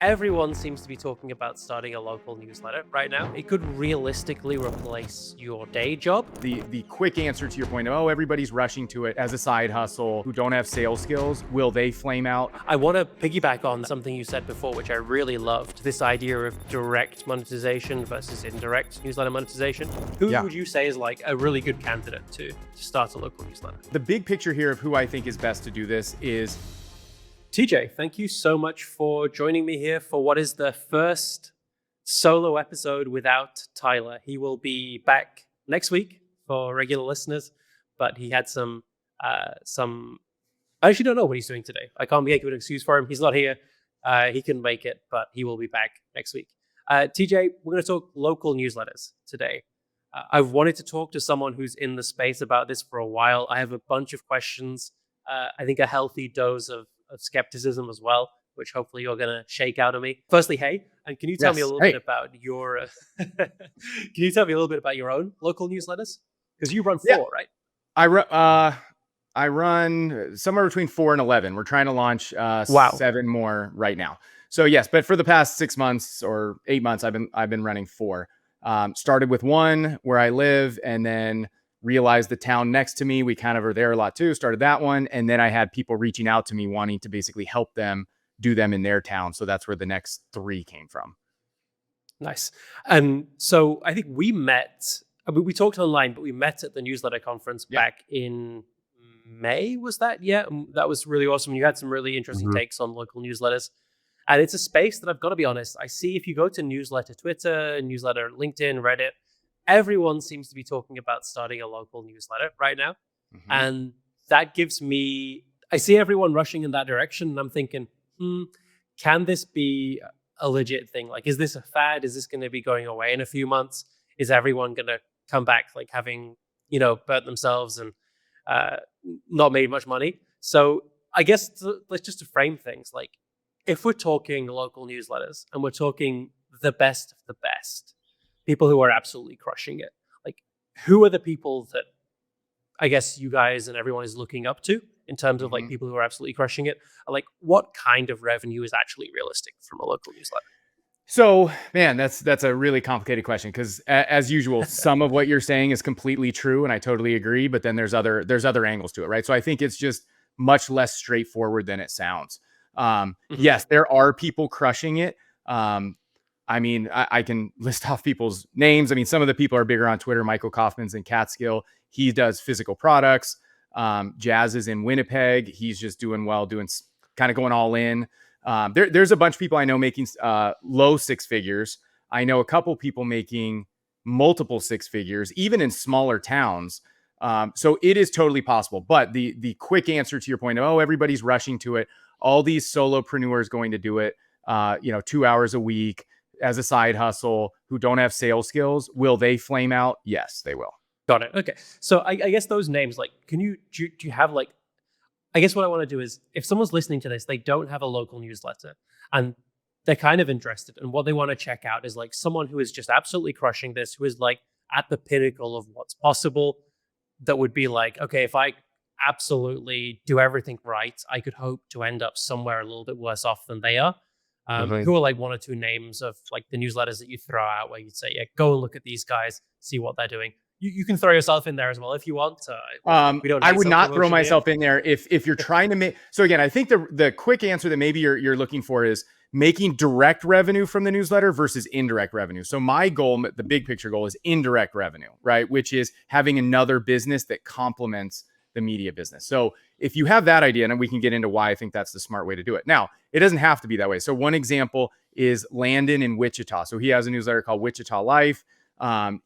Everyone seems to be talking about starting a local newsletter right now. It could realistically replace your day job. The quick answer to your point, oh, everybody's rushing to it as a side hustle who don't have sales skills, will they flame out? I want to piggyback on something you said before, which I really loved, this idea of direct monetization versus indirect newsletter monetization. Who would you say is like a really good candidate to start a local newsletter? The big picture here of who I think is best to do this is TJ, thank you so much for joining me here for what is the first solo episode without Tyler. He will be back next week for regular listeners, but he had some. I actually don't know what he's doing today. I can't make an excuse for him. He's not here. He couldn't make it, but he will be back next week. TJ, we're going to talk local newsletters today. I've wanted to talk to someone who's in the space about this for a while. I have a bunch of questions. I think a healthy dose of skepticism as well, which hopefully you're going to shake out of me. Firstly, hey, and can you tell me a little bit about your can you tell me a little bit about your own local newsletters? Because you run 4, right? I run somewhere between 4 and 11. We're trying to launch 7 more right now. So yes, but for the past 6 months or 8 months, I've been running 4. Started with 1 where I live, and then realized the town next to me, we kind of are there a lot too, started that one. And then I had people reaching out to me wanting to basically help them do them in their town. So that's where the next 3 came from. Nice. And so I think we we talked online, but we met at the newsletter conference back in May, was that? Yeah, that was really awesome. You had some really interesting takes on local newsletters. And it's a space that I've got to be honest, I see if you go to newsletter Twitter, newsletter LinkedIn, Reddit, everyone seems to be talking about starting a local newsletter right now. And that gives me, I see everyone rushing in that direction. And I'm thinking, can this be a legit thing? Like, is this a fad? Is this going to be going away in a few months? Is everyone going to come back like having, burnt themselves and not made much money? So I guess let's just to frame things, like if we're talking local newsletters and we're talking the best of the best, people who are absolutely crushing it, like who are the people that I guess you guys and everyone is looking up to in terms of like people who are absolutely crushing it? Like what kind of revenue is actually realistic from a local newsletter? So, man, that's a really complicated question because, as usual, some of what you're saying is completely true, and I totally agree. But then there's other angles to it, right? So I think it's just much less straightforward than it sounds. Yes, there are people crushing it. I mean, I can list off people's names. I mean, some of the people are bigger on Twitter. Michael Kaufman's in Catskill. He does physical products. Jazz is in Winnipeg. He's just doing well, kind of going all in. There's a bunch of people I know making low 6 figures. I know a couple people making multiple 6 figures, even in smaller towns. So it is totally possible. But the quick answer to your point of, oh, everybody's rushing to it. All these solopreneurs going to do it, 2 hours a week as a side hustle who don't have sales skills. Will they flame out? Yes, they will. Got it. Okay. So I guess those names, like, do you have like, I guess what I want to do is if someone's listening to this, they don't have a local newsletter and they're kind of interested, and what they want to check out is like someone who is just absolutely crushing this, who is like at the pinnacle of what's possible, that would be like, okay, if I absolutely do everything right, I could hope to end up somewhere a little bit worse off than they are. Who are like 1 or 2 names of like the newsletters that you throw out where you'd say, yeah, go and look at these guys, see what they're doing. You can throw yourself in there as well if you want. I would not throw myself in there if you're trying to make. So again, I think the quick answer that maybe you're looking for is making direct revenue from the newsletter versus indirect revenue. So my goal, the big picture goal, is indirect revenue, right? Which is having another business that complements the media business. So if you have that idea, and we can get into why I think that's the smart way to do it. Now, it doesn't have to be that way. So one example is Landon in Wichita. So he has a newsletter called Wichita Life.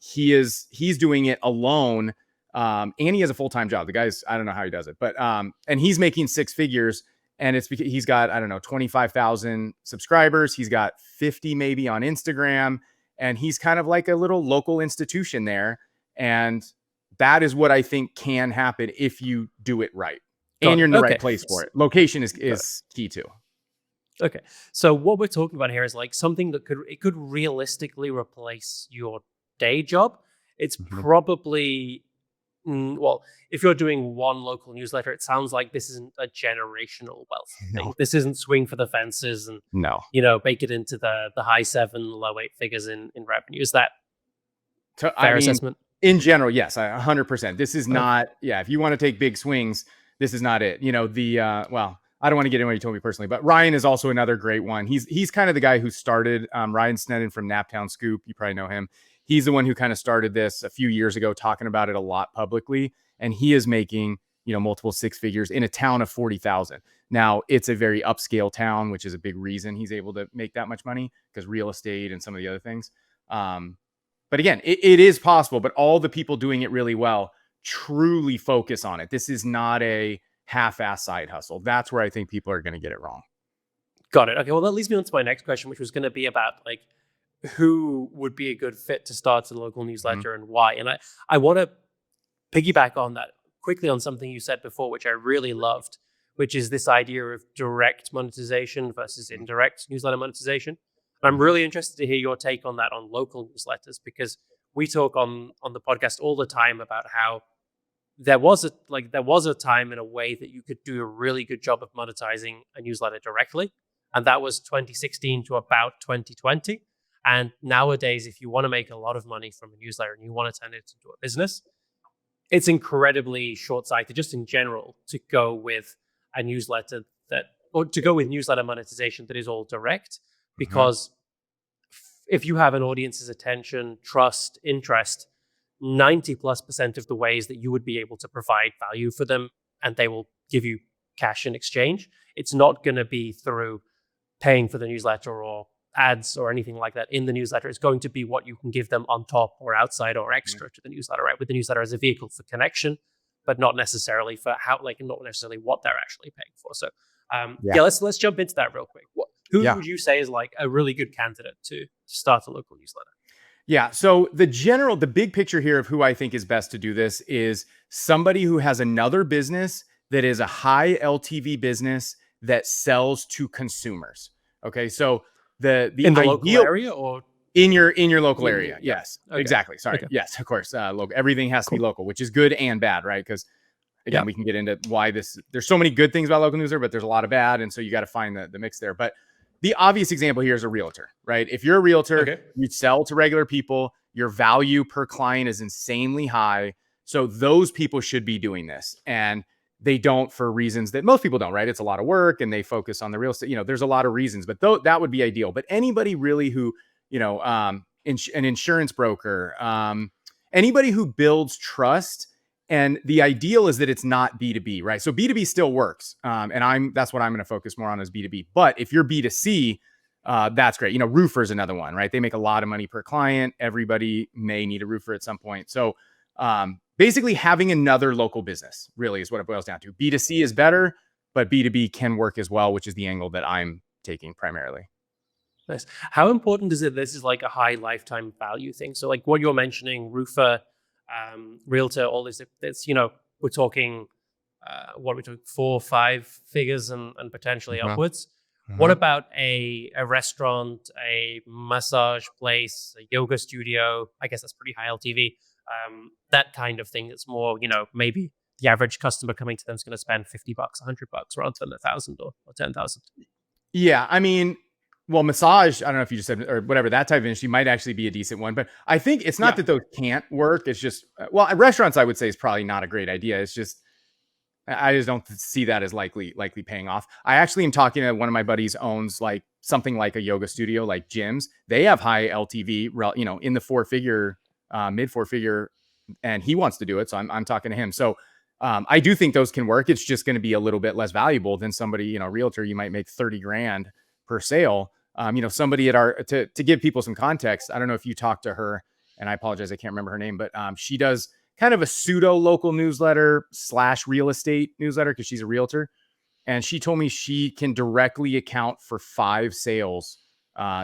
He's doing it alone. And he has a full-time job. The guy's, I don't know how he does it, but, and he's making 6 figures, and it's because he's got, 25,000 subscribers. He's got 50 maybe on Instagram, and he's kind of like a little local institution there. And that is what I think can happen if you do it right. And you're in the right place for it. Location is key too. Okay. So what we're talking about here is like something that could realistically replace your day job. It's probably Well, if you're doing one local newsletter, it sounds like this isn't a generational wealth thing. No, This isn't swing for the fences and no. bake it into the high 7, low 8 figures in revenue. Is that I fair mean, assessment? in general, yes, 100%. This is Okay. not, yeah, if you want to take big swings, this is not it. Well, I don't want to get into what you told me personally, but Ryan is also another great one. He's kind of the guy who started, Ryan Sneddon from Naptown Scoop. You probably know him. He's the one who kind of started this a few years ago, talking about it a lot publicly. And he is making, multiple six figures in a town of 40,000. Now, it's a very upscale town, which is a big reason he's able to make that much money, because real estate and some of the other things. But again, it is possible, but all the people doing it really well truly focus on it. This is not a half-ass side hustle. That's where I think people are going to get it wrong. Got it. Okay, well, that leads me on to my next question, which was going to be about like who would be a good fit to start a local newsletter and why. And I want to piggyback on that quickly on something you said before, which I really loved, which is this idea of direct monetization versus indirect newsletter monetization. And I'm really interested to hear your take on that on local newsletters, because we talk on the podcast all the time about how there was a time in a way that you could do a really good job of monetizing a newsletter directly, and that was 2016 to about 2020. And nowadays, if you want to make a lot of money from a newsletter and you want to turn it into a business, it's incredibly short-sighted, just in general, to go with a newsletter or to go with newsletter monetization that is all direct, because if you have an audience's attention, trust, interest, 90+% of the ways that you would be able to provide value for them, and they will give you cash in exchange, it's not going to be through paying for the newsletter or ads or anything like that in the newsletter. It's going to be what you can give them on top or outside or extra to the newsletter, right? With the newsletter as a vehicle for connection, but not necessarily for not necessarily what they're actually paying for. So let's jump into that real quick. Who would you say is like a really good candidate to start a local newsletter? Yeah. So the big picture here of who I think is best to do this is somebody who has another business that is a high LTV business that sells to consumers. Okay. So the in the local area or in your local area. Yes, okay. Exactly. Sorry. Okay. Yes, of course. Local. Everything has to be local, which is good and bad, right? Because again, we can get into why there's so many good things about local newsletter, but there's a lot of bad. And so you got to find the mix there. But the obvious example here is a realtor, right? If you're a realtor, you sell to regular people, your value per client is insanely high. So those people should be doing this. And they don't, for reasons that most people don't, right? It's a lot of work and they focus on the real estate. There's a lot of reasons, but that would be ideal. But anybody really who, an insurance broker, anybody who builds trust. And the ideal is that it's not B2B, right? So B2B still works. And that's what I'm going to focus more on is B2B. But if you're B2C, that's great. Roofer is another one, right? They make a lot of money per client. Everybody may need a roofer at some point. So basically having another local business really is what it boils down to. B2C is better, but B2B can work as well, which is the angle that I'm taking primarily. Nice. How important is it? This is like a high lifetime value thing. So like what you're mentioning, roofer, realtor, all this, it's, we're talking, what are we talking, 4 or 5 figures and potentially upwards. What about a restaurant, a massage place, a yoga studio? I guess that's pretty high LTV. That kind of thing. It's more, maybe the average customer coming to them is going to spend $50, $100 rather than 1,000 or 10,000. Yeah. I mean, well, massage, I don't know if you just said, or whatever, that type of industry might actually be a decent one, but I think it's not that those can't work. It's just, restaurants, I would say, is probably not a great idea. It's just, I just don't see that as likely paying off. I actually am talking to one of my buddies owns like something like a yoga studio, like gyms. They have high LTV, in the 4-figure, mid 4-figure, and he wants to do it. So I'm talking to him. So I do think those can work. It's just going to be a little bit less valuable than somebody, realtor, you might make 30 grand per sale. Somebody to give people some context. I don't know if you talked to her, and I apologize, I can't remember her name, but she does kind of a pseudo local newsletter / real estate newsletter because she's a realtor. And she told me she can directly account for 5 sales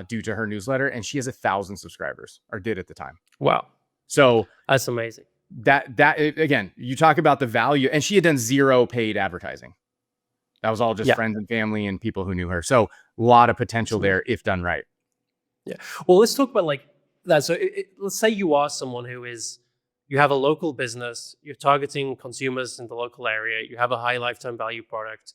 due to her newsletter. And she has 1,000 subscribers, or did at the time. Wow. So that's amazing. That again, you talk about the value, and she had done 0 paid advertising. That was all just friends and family and people who knew her. So a lot of potential there if done right. Yeah. Well, let's talk about like that. So let's say you are someone who is, you have a local business, you're targeting consumers in the local area, you have a high lifetime value product.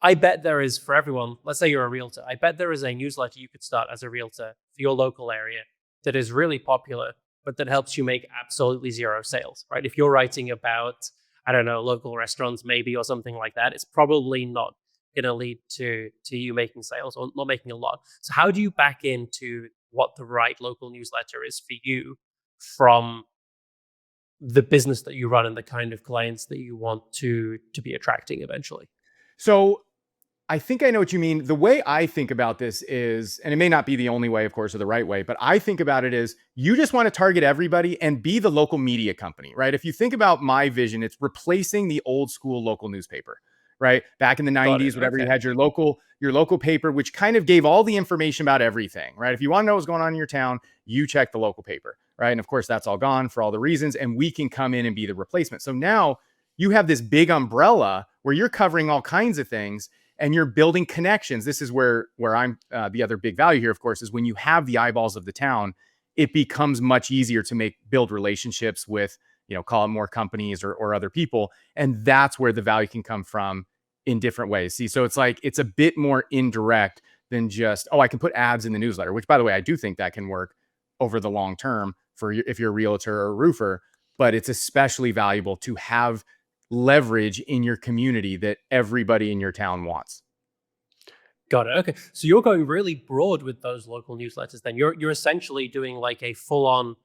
I bet there is, for everyone, let's say you're a realtor, I bet there is a newsletter you could start as a realtor for your local area that is really popular, but that helps you make absolutely zero sales, right? If you're writing about, I don't know, local restaurants maybe or something like that, it's probably not going to lead to you making sales or not making a lot. So how do you back into what the right local newsletter is for you from the business that you run and the kind of clients that you want to be attracting eventually? So I think I know what you mean. The way I think about this is, and it may not be the only way, of course, or the right way, but I think about it is you just want to target everybody and be the local media company, right? If you think about my vision, it's replacing the old school local newspaper, right? Back in the Got it. 90s, whatever, you Okay. had your local paper, which kind of gave all the information about everything, right? If you want to know what's going on in your town, you check the local paper, right? And of course, that's all gone for all the reasons, and we can come in and be the replacement. So now you have this big umbrella where you're covering all kinds of things and you're building connections. This is where I'm the other big value here, of course, is when you have the eyeballs of the town, it becomes much easier to build relationships with, call it more companies or other people. And that's where the value can come from in different ways. See, so it's like, it's a bit more indirect than just, oh, I can put ads in the newsletter, which by the way, I do think that can work over the long term if you're a realtor or a roofer, but it's especially valuable to have leverage in your community that everybody in your town wants. Got it. Okay. So you're going really broad with those local newsletters then. You're essentially doing like a full-on,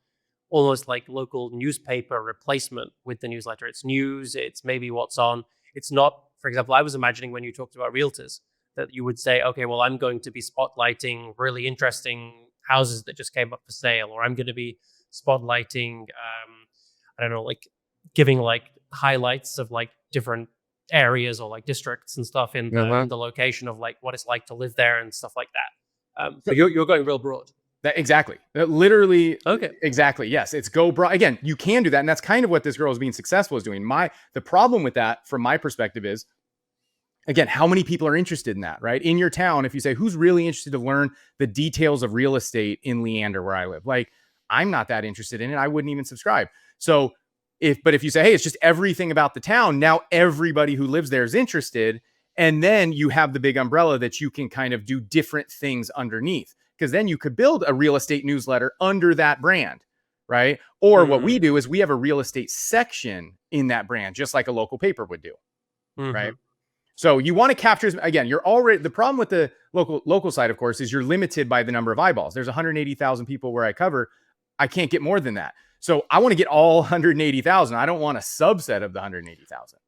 almost like local newspaper replacement with the newsletter. It's news, it's maybe what's on. It's not, for example, I was imagining when you talked about realtors that you would say, okay, well, I'm going to be spotlighting really interesting houses that just came up for sale, or I'm going to be spotlighting, I don't know, like giving like highlights of like different areas or like districts and stuff in the location of like what it's like to live there and stuff like that. So But you're going real broad. exactly. Literally, Okay. exactly. Yes, it's go broad. Again, you can do that, and that's kind of what this girl is being successful is doing. The problem with that, from my perspective, is again, how many people are interested in that, right? In your town, if you say, who's really interested to learn the details of real estate in Leander, where I live? Like, I'm not that interested in it. I wouldn't even subscribe. So if you say, hey, it's just everything about the town, now everybody who lives there is interested. And then you have the big umbrella that you can kind of do different things underneath. Because then you could build a real estate newsletter under that brand, right? Or what we do is we have a real estate section in that brand, just like a local paper would do, right? So you want to capture, again, you're already, the problem with the local side, of course, is you're limited by the number of eyeballs. There's 180,000 people where I cover. I can't get more than that. So I want to get all 180,000. I don't want a subset of the 180,000.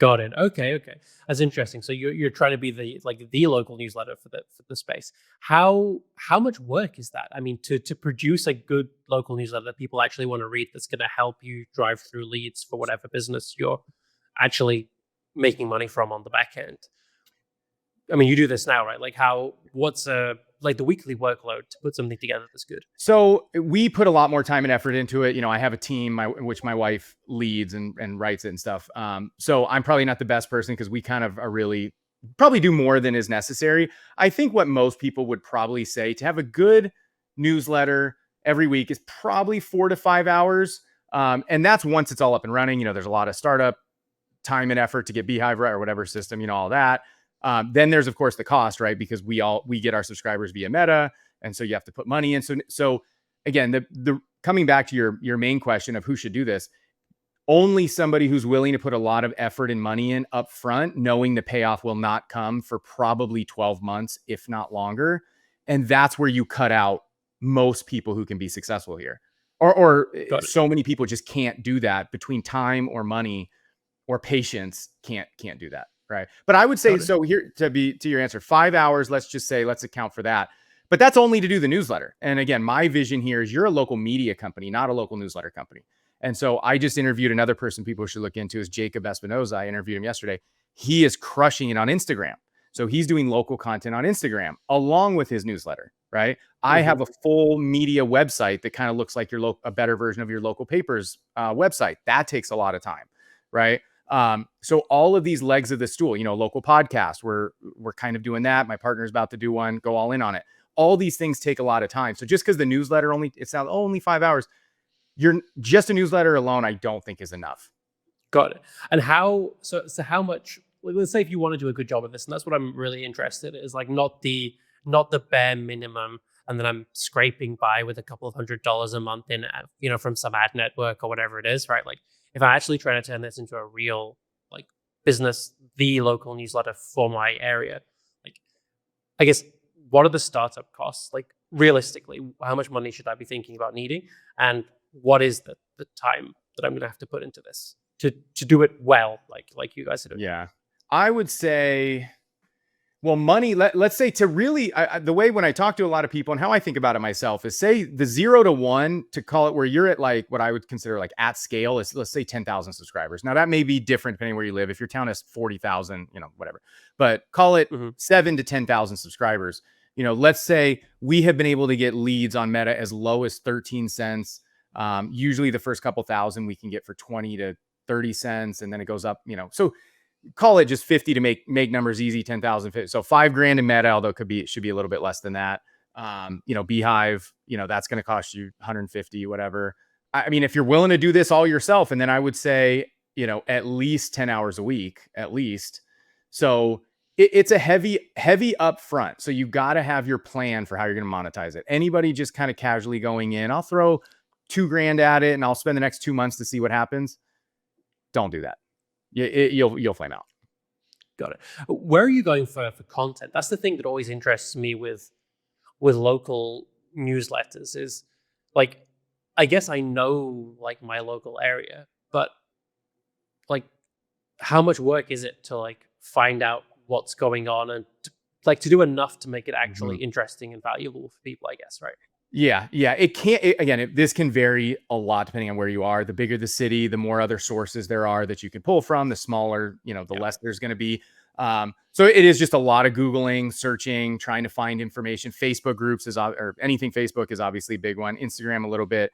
Got it. Okay. That's interesting. So you're trying to be the local newsletter for the space. How much work is that? I mean, to produce a good local newsletter that people actually want to read, that's going to help you drive through leads for whatever business you're actually making money from on the back end. I mean, you do this now, right? Like what's like the weekly workload to put something together that's good? So we put a lot more time and effort into it. I have a team which my wife leads and writes it and stuff. So I'm probably not the best person because we kind of are really probably do more than is necessary. I think what most people would probably say to have a good newsletter every week is probably 4 to 5 hours. And that's once it's all up and running. There's a lot of startup time and effort to get Beehive right or whatever system, all that. Then there's of course the cost, right? Because we get our subscribers via Meta, and so you have to put money in. So again, the coming back to your main question of who should do this, only somebody who's willing to put a lot of effort and money in up front, knowing the payoff will not come for probably 12 months, if not longer. And that's where you cut out most people who can be successful here. Or so many people just can't do that between time or money or patience can't do that. Right. But I would say, so here to your answer, 5 hours, let's account for that. But that's only to do the newsletter. And again, my vision here is you're a local media company, not a local newsletter company. And so I just interviewed another person people should look into is Jacob Espinoza. I interviewed him yesterday. He is crushing it on Instagram. So he's doing local content on Instagram along with his newsletter. Right. I have a full media website that kind of looks like a better version of your local paper's website. That takes a lot of time. Right. So all of these legs of the stool, local podcast, we're kind of doing that. My partner's about to do one, go all in on it. All these things take a lot of time. So just because the newsletter it's not only 5 hours, you're just a newsletter alone, I don't think is enough. Got it. And how much, let's say if you want to do a good job of this, and that's what I'm really interested in, is like not the bare minimum, and then I'm scraping by with a couple of $100s a month in, from some ad network or whatever it is, right? Like if I'm actually trying to turn this into a real like business, the local newsletter for my area, like I guess what are the startup costs? Like realistically, how much money should I be thinking about needing? And what is the time that I'm gonna have to put into this to do it well, like you guys are doing? Yeah. I would say, well, money, let's say to really, the way when I talk to a lot of people and how I think about it myself is say the 0 to 1 to call it where you're at like what I would consider like at scale is let's say 10,000 subscribers. Now that may be different depending where you live. If your town has 40,000, whatever, but call it Mm-hmm. 7 to 10,000 subscribers. Let's say we have been able to get leads on Meta as low as 13 cents. Usually the first couple thousand we can get for 20 to 30 cents. And then it goes up, so call it just 50 to make numbers easy, 10,000. So $5,000 in Meta, although it should be a little bit less than that. Beehive, that's going to cost you 150, whatever. I mean, if you're willing to do this all yourself, and then I would say, at least 10 hours a week, at least. So it's a heavy upfront. So you got to have your plan for how you're going to monetize it. Anybody just kind of casually going in, I'll throw $2,000 at it and I'll spend the next 2 months to see what happens. Don't do that. You'll flame out. Got it. Where are you going for content? That's the thing that always interests me with local newsletters is like, I guess I know like my local area, but like how much work is it to like find out what's going on and to do enough to make it actually interesting and valuable for people, I guess, right? Yeah. It can't, this can vary a lot depending on where you are. The bigger the city, the more other sources there are that you can pull from. The smaller, the less there's going to be. So it is just a lot of Googling, searching, trying to find information. Facebook groups or anything Facebook is obviously a big one. Instagram a little bit.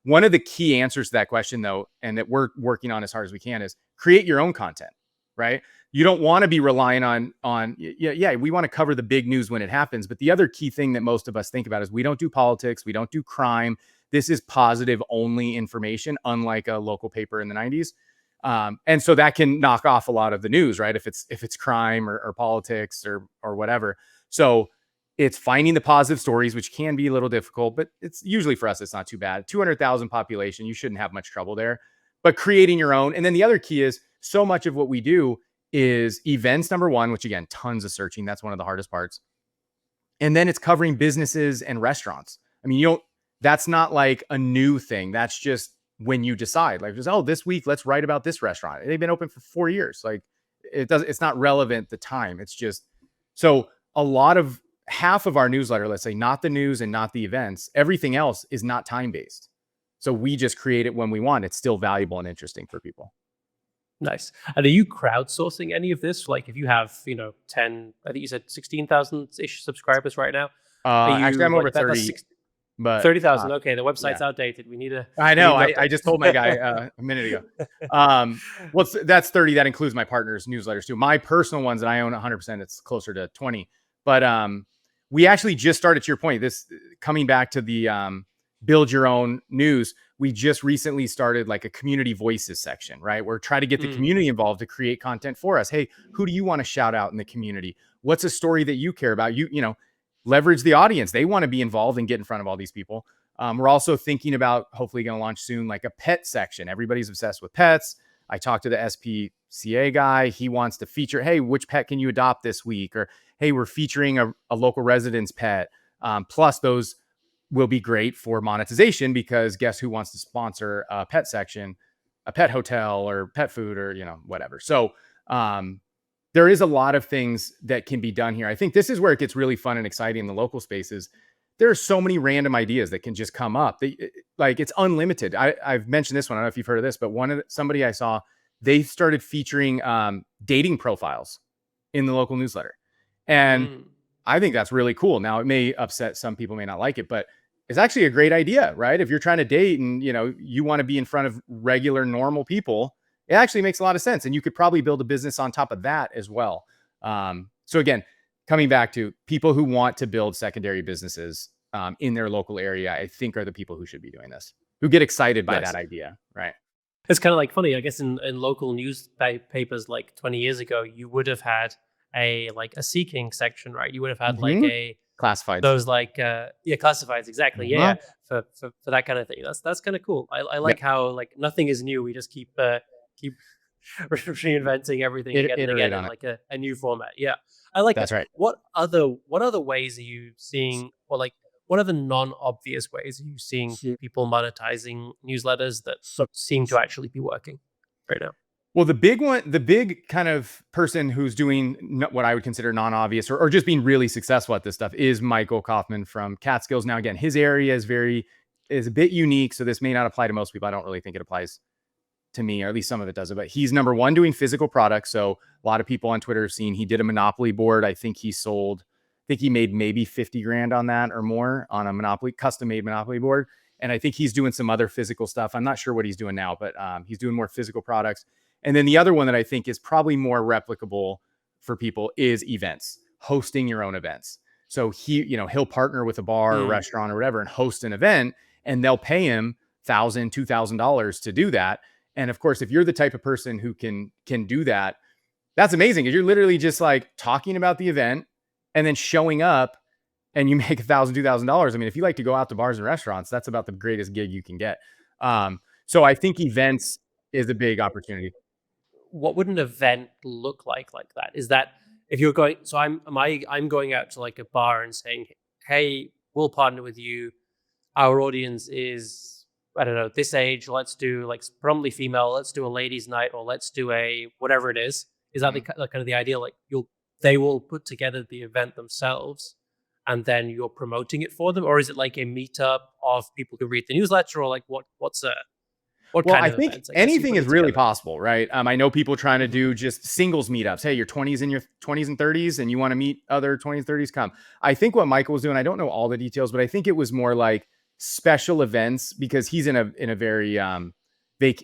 One of the key answers to that question, though, and that we're working on as hard as we can, is create your own content, right? You don't want to be relying on we want to cover the big news when it happens. But the other key thing that most of us think about is we don't do politics. We don't do crime. This is positive only information, unlike a local paper in the 90s. And so that can knock off a lot of the news, right? If it's crime or politics or whatever. So it's finding the positive stories, which can be a little difficult, but it's usually for us, it's not too bad. 200,000 population, you shouldn't have much trouble there, but creating your own. And then the other key is so much of what we do is events, number one, which again, tons of searching. That's one of the hardest parts. And then it's covering businesses and restaurants. I mean, that's not like a new thing. That's just when you decide like, this week, let's write about this restaurant. They've been open for 4 years. Like it's not relevant the time. It's just, so half of our newsletter, let's say not the news and not the events, everything else is not time-based. So we just create it when we want. It's still valuable and interesting for people. Nice. And are you crowdsourcing any of this? Like if you have, 10, I think you said 16,000-ish subscribers right now. Actually, I'm over 30. But 30,000. Okay, the website's outdated. We need a. I know. I just told my guy a minute ago. That's 30. That includes my partner's newsletters too. My personal ones that I own 100%. It's closer to 20. But we actually just started, to your point, this coming back to the build your own news. We just recently started like a community voices section, right? We're trying to get the community involved to create content for us. Hey, who do you want to shout out in the community? What's a story that you care about? Leverage the audience. They want to be involved and get in front of all these people. We're also thinking about hopefully going to launch soon, like a pet section. Everybody's obsessed with pets. I talked to the SPCA guy. He wants to feature, hey, which pet can you adopt this week? Or, hey, we're featuring a local resident's pet. Plus those will be great for monetization because guess who wants to sponsor a pet section, a pet hotel or pet food or, whatever. So there is a lot of things that can be done here. I think this is where it gets really fun and exciting in the local spaces. There are so many random ideas that can just come up. It's unlimited. I've mentioned this one. I don't know if you've heard of this, but somebody I saw, they started featuring dating profiles in the local newsletter. And I think that's really cool. Now, it may upset some people, may not like it, but it's actually a great idea, right? If you're trying to date and, you want to be in front of regular, normal people, it actually makes a lot of sense. And you could probably build a business on top of that as well. So again, coming back to people who want to build secondary businesses in their local area, I think are the people who should be doing this. who get excited by Nice. that idea, right? It's kind of like funny, I guess, in local newspapers like 20 years ago, you would have had a seeking section, right? You would have had like Mm-hmm. a Classifieds. those classifieds, exactly. Yeah, Uh-huh. for that kind of thing. That's kind of cool. I Yep. like how like nothing is new. We just keep reinventing everything again and Iterate again on in it. like a new format. Yeah, I like that. That's right. What other ways are you seeing, or like what other non-obvious ways are you seeing people monetizing newsletters that seem to actually be working right now? Well, the big kind of person who's doing what I would consider non-obvious or just being really successful at this stuff is Michael Kaufman from Catskills. Now, again, his area is a bit unique, so this may not apply to most people. I don't really think it applies to me, or at least some of it doesn't. But he's number one doing physical products. So a lot of people on Twitter have seen he did a Monopoly board. I think he made maybe 50 grand on that or more on a custom made Monopoly board. And I think he's doing some other physical stuff. I'm not sure what he's doing now, but he's doing more physical products. And then the other one that I think is probably more replicable for people is events, hosting your own events. So he'll partner with a bar or restaurant or whatever and host an event, and they'll pay him $1,000, $2,000 to do that. And of course, if you're the type of person who can do that, that's amazing. Because you're literally just like talking about the event and then showing up, and you make $1,000, $2,000. I mean, if you like to go out to bars and restaurants, that's about the greatest gig you can get. So I think events is a big opportunity. What would an event look like that? Is that if you're going? So I'm going out to like a bar and saying, "Hey, we'll partner with you. Our audience is, I don't know, this age. Let's do like predominantly female. Let's do a ladies' night, or let's do a whatever it is." Is that the kind of the idea? Like they will put together the event themselves, and then you're promoting it for them, or is it like a meetup of people who read the newsletter, or like what Well, kind I of think events? I guess you anything put is it really together. possible, right? I know people trying to do just singles meetups. Hey, your 20s and 30s, and you want to meet other 20s, 30s, come. I think what Michael was doing, I don't know all the details, but I think it was more like special events because he's in a very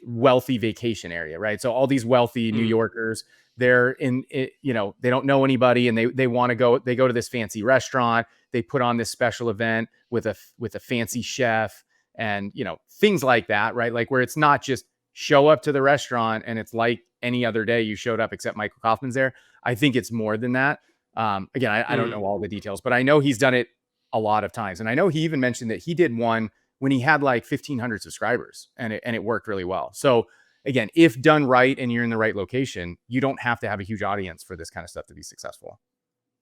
wealthy vacation area, right? So all these wealthy New Yorkers, they're in it, they don't know anybody, and they want to go. They go to this fancy restaurant. They put on this special event with a fancy chef and things like that, right? Like where it's not just show up to the restaurant and it's like any other day you showed up except Michael Kaufman's there. I think it's more than that. Again, I don't know all the details, but I know he's done it a lot of times. And I know he even mentioned that he did one when he had like 1,500 subscribers and it worked really well. So again, if done right and you're in the right location, you don't have to have a huge audience for this kind of stuff to be successful.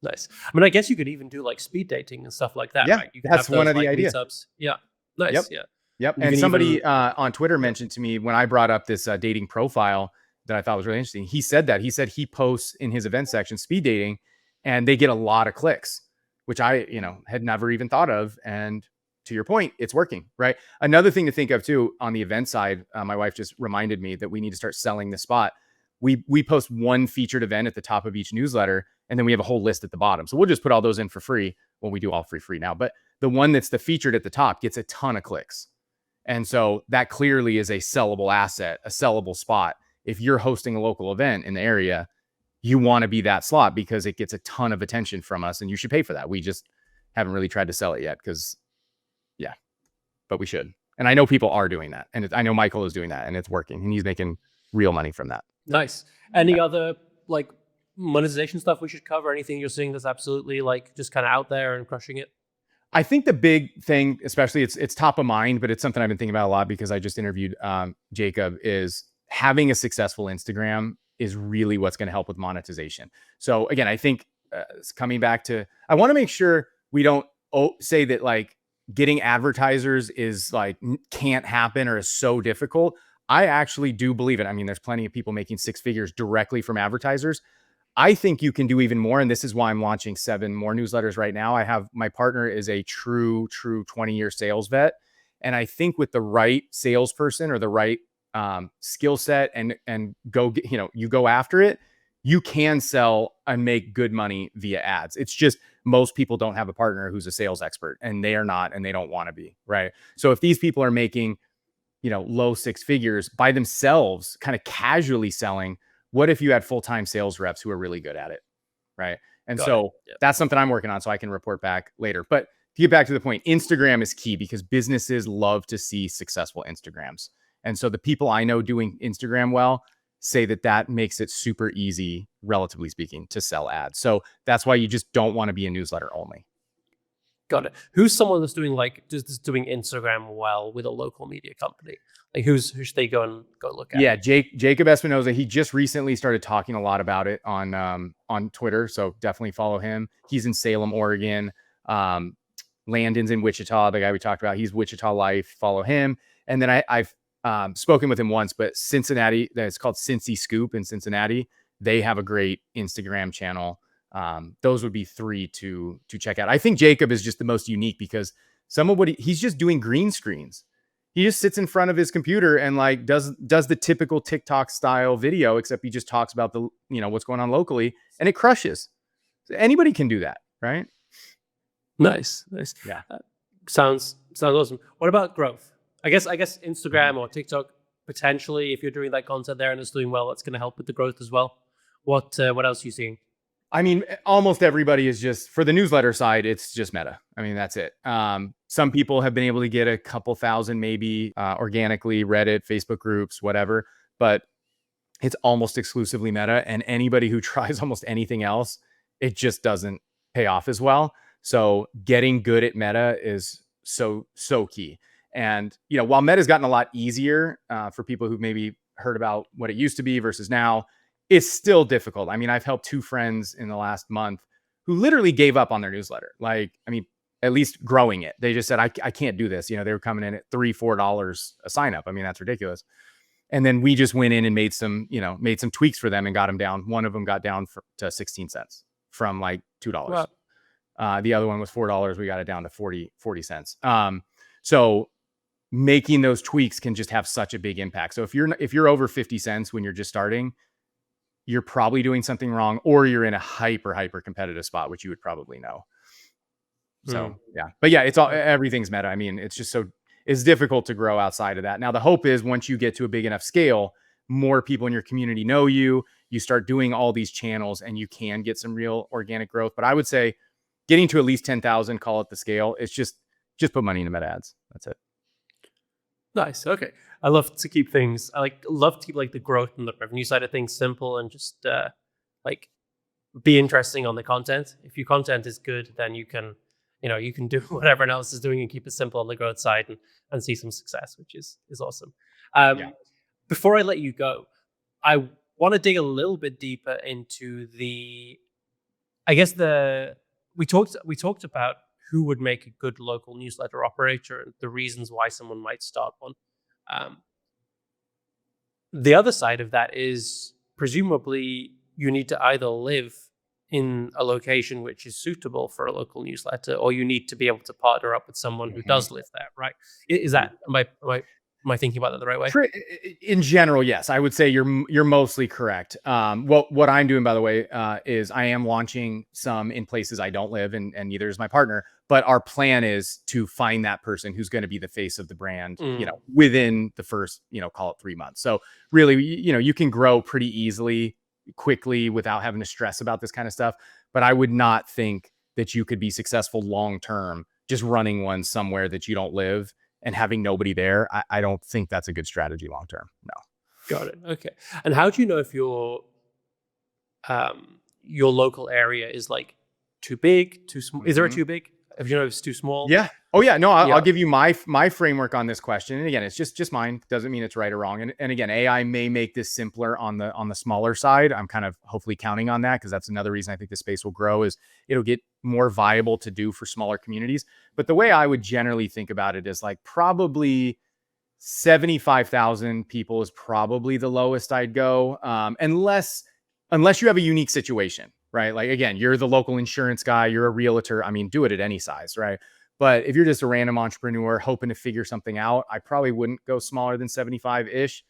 Nice. I mean, I guess you could even do like speed dating and stuff like that, Yeah, right? You could that's have one those of the like ideas. meetups. Yeah. Nice. Yep. Yeah. Yep. You And can somebody even on Twitter mentioned to me when I brought up this dating profile that I thought was really interesting. He said he posts in his event section speed dating, and they get a lot of clicks, which I had never even thought of. And to your point, it's working, right? Another thing to think of too on the event side, my wife just reminded me that we need to start selling the spot. We post one featured event at the top of each newsletter, and then we have a whole list at the bottom. So we'll just put all those in for free. Well, we do all free now, but the one that's the featured at the top gets a ton of clicks. And so that clearly is a sellable asset, a sellable spot. If you're hosting a local event in the area, you want to be that slot because it gets a ton of attention from us and you should pay for that. We just haven't really tried to sell it yet because, yeah, but we should. And I know people are doing that. And I know Michael is doing that and it's working and he's making real money from that. nice. Any other like monetization stuff we should cover? Anything you're seeing that's absolutely like just kind of out there and crushing it? I think the big thing, especially it's top of mind, but it's something I've been thinking about a lot because I just interviewed Jacob, is having a successful Instagram is really what's going to help with monetization. So again, I think it's coming back to, I want to make sure we don't say that like getting advertisers is like can't happen or is so difficult. I actually do believe it. I mean, there's plenty of people making six figures directly from advertisers. I think you can do even more. And this is why I'm launching 7 more newsletters right now. I have my partner is a true 20-year sales vet. And I think with the right salesperson or the right skill set and go, you go after it, you can sell and make good money via ads. It's just most people don't have a partner who's a sales expert and they are not, and they don't want to be, right? So if these people are making, low 6 figures by themselves, kind of casually selling, what if you had full-time sales reps who are really good at it, right? And Got it. so Yeah. that's something I'm working on so I can report back later. But to get back to the point, Instagram is key because businesses love to see successful Instagrams. And so the people I know doing Instagram well say that makes it super easy, relatively speaking, to sell ads. So that's why you just don't want to be a newsletter only. Got it. Who's someone that's doing doing Instagram well with a local media company? Like who should they go look at? Yeah, Jacob Espinoza. He just recently started talking a lot about it on Twitter. So definitely follow him. He's in Salem, Oregon. Landon's in Wichita. The guy we talked about, he's Wichita Life. Follow him. And then I've spoken with him once, but Cincinnati, that's called Cincy Scoop in Cincinnati. They have a great Instagram channel. Those would be 3 to check out. I think Jacob is just the most unique because some of what he's just doing green screens. He just sits in front of his computer and like does the typical TikTok style video, except he just talks about the, what's going on locally, and it crushes. So anybody can do that, right? Nice. Yeah. Sounds awesome. What about growth? I guess Instagram or TikTok, potentially, if you're doing that content there and it's doing well, that's going to help with the growth as well. What else are you seeing? I mean, almost everybody is just, for the newsletter side, it's just Meta. I mean, that's it. Some people have been able to get a couple thousand, maybe organically, Reddit, Facebook groups, whatever, but it's almost exclusively Meta. And anybody who tries almost anything else, it just doesn't pay off as well. So getting good at Meta is so key. And, while Meta's gotten a lot easier for people who maybe heard about what it used to be versus now, it's still difficult. I mean, I've helped 2 friends in the last month who literally gave up on their newsletter. Like, I mean, at least growing it. They just said, I can't do this. They were coming in at $3-4 a sign up. I mean, that's ridiculous. And then we just went in and made some tweaks for them and got them down. One of them got down to 16 cents from like $2. Wow. The other one was $4. We got it down to 40 cents. So making those tweaks can just have such a big impact. So if you're over 50 cents when you're just starting, you're probably doing something wrong, or you're in a hyper competitive spot, which you would probably know. So yeah, but yeah, everything's Meta. I mean, it's difficult to grow outside of that. Now, the hope is once you get to a big enough scale, more people in your community know you start doing all these channels and you can get some real organic growth. But I would say getting to at least 10,000, call it the scale. It's just put money into Meta ads. That's it. Nice. Okay. I love to keep things. Love to keep like the growth and the revenue side of things simple and just be interesting on the content. If your content is good, then you can do what everyone else is doing and keep it simple on the growth side and see some success, which is awesome. Before I let you go, I want to dig a little bit deeper into we talked about who would make a good local newsletter operator and the reasons why someone might start one. The other side of that is presumably you need to either live in a location which is suitable for a local newsletter, or you need to be able to partner up with someone who does live there, right? Is that, am I thinking about that the right way? In general, yes. I would say you're mostly correct. What I'm doing, by the way, is I am launching some in places I don't live, and neither is my partner. But our plan is to find that person who's going to be the face of the brand, within the first, call it 3 months. So really, you can grow pretty easily, quickly, without having to stress about this kind of stuff. But I would not think that you could be successful long term just running one somewhere that you don't live and having nobody there. I don't think that's a good strategy long term. No. Got it. Okay. And how do you know if your local area is like too big, too small? Is there a too big? If you know it's too small? Yeah. Oh yeah. No, I'll give you my framework on this question. And again, it's just mine. Doesn't mean it's right or wrong. And again, AI may make this simpler on the smaller side. I'm kind of hopefully counting on that, because that's another reason I think the space will grow, is it'll get more viable to do for smaller communities. But the way I would generally think about it is like probably 75,000 people is probably the lowest I'd go. Unless you have a unique situation, right? Like, again, you're the local insurance guy, you're a realtor. I mean, do it at any size, right? But if you're just a random entrepreneur hoping to figure something out, I probably wouldn't go smaller than 75-ish.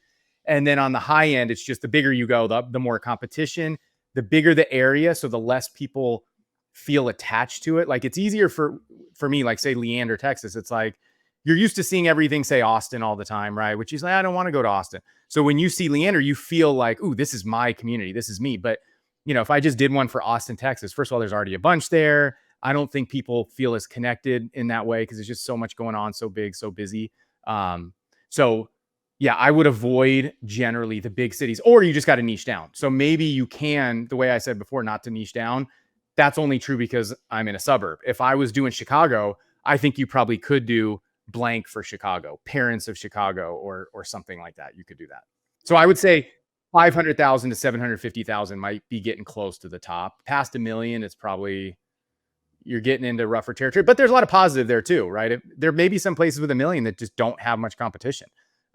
And then on the high end, it's just the bigger you go, the more competition, the bigger the area. So the less people feel attached to it. Like, it's easier for me, like say Leander, Texas. It's like, you're used to seeing everything say Austin all the time, right? Which is like, I don't want to go to Austin. So when you see Leander, you feel like, ooh, this is my community. This is me. But if I just did one for Austin, Texas, first of all, there's already a bunch there. I don't think people feel as connected in that way because there's just so much going on, so big, so busy. So yeah, I would avoid generally the big cities, or you just got to niche down. So maybe you can, the way I said before, not to niche down. That's only true because I'm in a suburb. If I was doing Chicago, I think you probably could do blank for Chicago, parents of Chicago, or something like that. You could do that. So I would say 500,000 to 750,000 might be getting close to the top. Past 1 million, it's probably, you're getting into rougher territory, but there's a lot of positive there too, right? There may be some places with 1 million that just don't have much competition,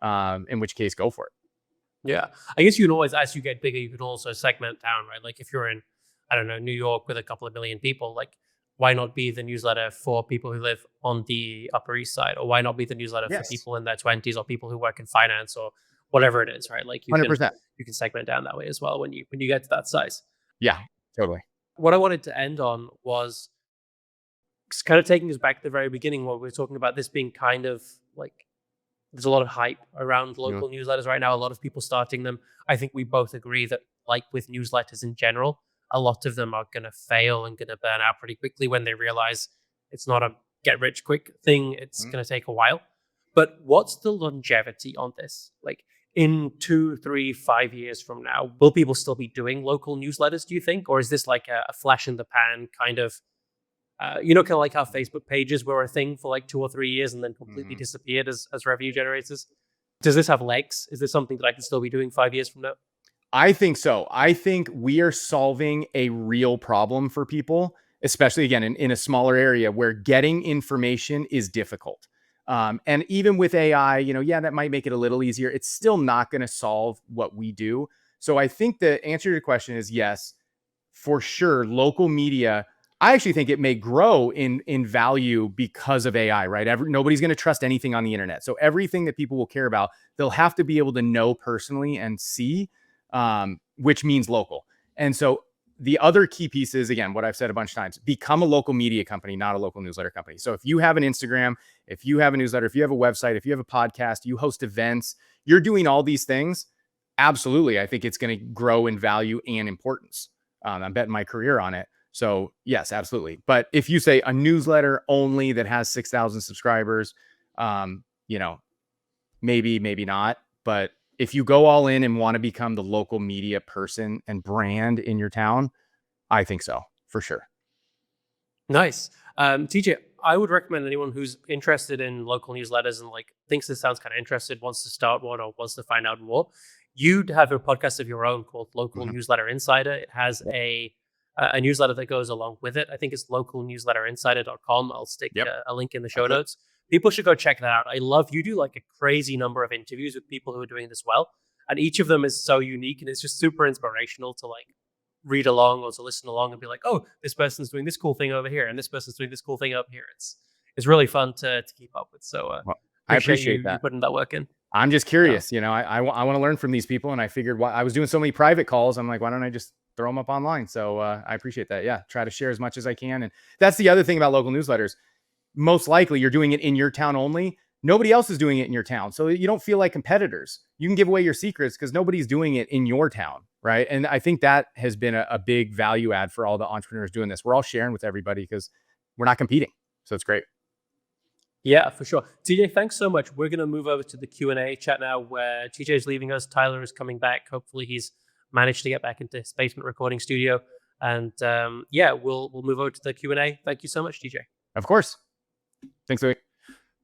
in which case go for it. Yeah. I guess you can always, as you get bigger, you can also segment down, right? Like if you're in, I don't know, New York with a couple of million people, like why not be the newsletter for people who live on the Upper East Side? Or why not be the newsletter for Yes. people in their 20s or people who work in finance or whatever it is, right? Like 100%. you can segment down that way as well when you get to that size. Yeah, totally. What I wanted to end on was kind of taking us back to the very beginning where we were talking about this being kind of like there's a lot of hype around local newsletters right now, a lot of people starting them. I think we both agree that, like with newsletters in general, a lot of them are going to fail and going to burn out pretty quickly when they realize it's not a get rich quick thing. It's going to take a while. But what's the longevity on this? Like in 2, 3, 5 years from now, will people still be doing local newsletters, do you think? Or is this like a flash in the pan kind of, kind of like how Facebook pages were a thing for like 2 or 3 years and then completely disappeared as revenue generators? Does this have legs? Is this something that I can still be doing 5 years from now? I think so. I think we are solving a real problem for people, especially again in a smaller area where getting information is difficult. And even with AI, that might make it a little easier. It's still not going to solve what we do. So I think the answer to your question is yes, for sure. Local media, I actually think it may grow in value because of AI, right? Nobody's going to trust anything on the internet. So everything that people will care about, they'll have to be able to know personally and see, which means local. And so the other key piece is, again, what I've said a bunch of times, become a local media company, not a local newsletter company. So if you have an Instagram, if you have a newsletter, if you have a website, if you have a podcast, you host events, you're doing all these things, absolutely, I think it's going to grow in value and importance. I'm betting my career on it. So yes, absolutely. But if you say a newsletter only that has 6,000 subscribers, maybe not. But if you go all in and want to become the local media person and brand in your town, I think so, for sure. Nice. TJ, I would recommend anyone who's interested in local newsletters and like thinks this sounds kind of interested, wants to start one or wants to find out more. You'd have a podcast of your own called Local Newsletter Insider. It has a newsletter that goes along with it. I think it's localnewsletterinsider.com. I'll stick a link in the show notes. People should go check that out. I love you do like a crazy number of interviews with people who are doing this well. And each of them is so unique and it's just super inspirational to like read along or to listen along and be like, oh, this person's doing this cool thing over here and this person's doing this cool thing up here. It's really fun to keep up with. So I appreciate that. You putting that work in. I'm just curious. I want to learn from these people. And I figured I was doing so many private calls. I'm like, why don't I just throw them up online? So I appreciate that. Yeah. Try to share as much as I can. And that's the other thing about local newsletters. Most likely you're doing it in your town only. Nobody else is doing it in your town. So you don't feel like competitors. You can give away your secrets because nobody's doing it in your town. Right. And I think that has been a big value add for all the entrepreneurs doing this. We're all sharing with everybody because we're not competing. So it's great. Yeah, for sure. TJ, thanks so much. We're going to move over to the Q&A chat now where TJ is leaving us. Tyler is coming back. Hopefully he's managed to get back into his basement recording studio. And we'll move over to the Q&A. Thank you so much, TJ. Of course. Thanks, Louis.